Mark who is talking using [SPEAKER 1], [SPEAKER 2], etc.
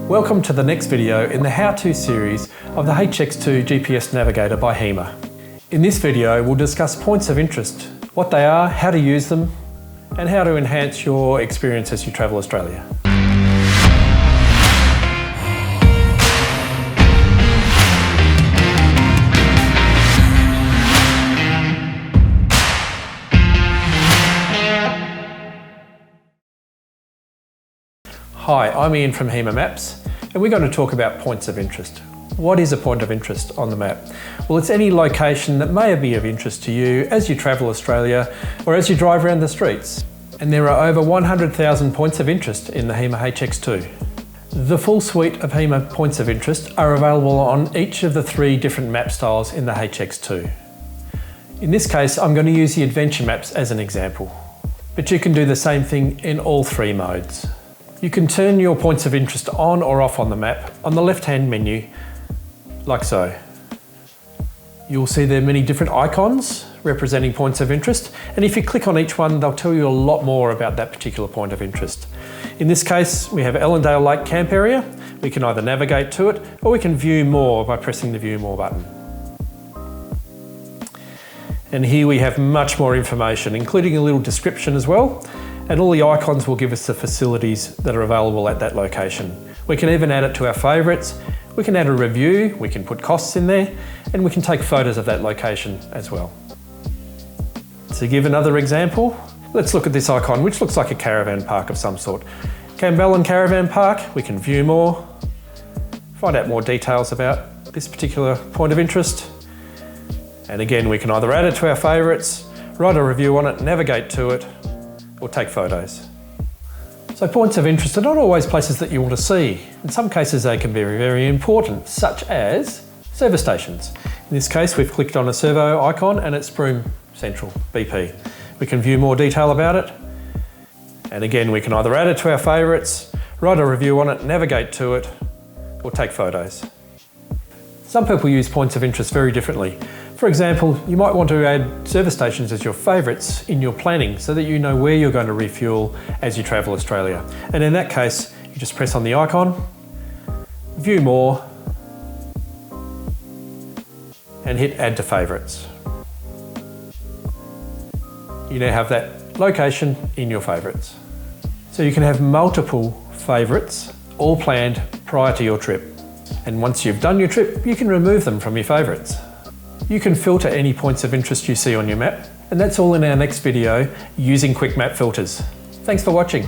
[SPEAKER 1] Welcome to the next video in the how-to series of the HX-2 GPS Navigator by Hema. In this video we'll discuss points of interest, what they are, how to use them, and how to enhance your experience as you travel Australia. Hi, I'm Ian from Hema Maps, and we're going to talk about points of interest. What is a point of interest on the map? Well, it's any location that may be of interest to you as you travel Australia or as you drive around the streets. And there are over 100,000 points of interest in the Hema HX-2. The full suite of Hema points of interest are available on each of the 3 different map styles in the HX-2. In this case, I'm going to use the adventure maps as an example, but you can do the same thing in all 3 modes. You can turn your points of interest on or off on the map on the left-hand menu, like so. You'll see there are many different icons representing points of interest, and if you click on each one, they'll tell you a lot more about that particular point of interest. In this case, we have Ellendale Lake Camp Area. We can either navigate to it, or we can view more by pressing the View More button. And here we have much more information, including a little description as well. And all the icons will give us the facilities that are available at that location. We can even add it to our favourites. We can add a review, we can put costs in there, and we can take photos of that location as well. To give another example, let's look at this icon, which looks like a caravan park of some sort. Cambellan Caravan Park, we can view more, find out more details about this particular point of interest. And again, we can either add it to our favourites, write a review on it, navigate to it, or take photos. So points of interest are not always places that you want to see. In some cases they can be very, very important, such as service stations. In this case we've clicked on a servo icon and it's Broome Central, BP. We can view more detail about it. And again, we can either add it to our favourites, write a review on it, navigate to it, or take photos. Some people use points of interest very differently. For example, you might want to add service stations as your favourites in your planning so that you know where you're going to refuel as you travel Australia. And in that case, you just press on the icon, view more, and hit add to favourites. You now have that location in your favourites. So you can have multiple favourites all planned prior to your trip. And once you've done your trip, you can remove them from your favourites. You can filter any points of interest you see on your map, and that's all in our next video using quick map filters. Thanks for watching.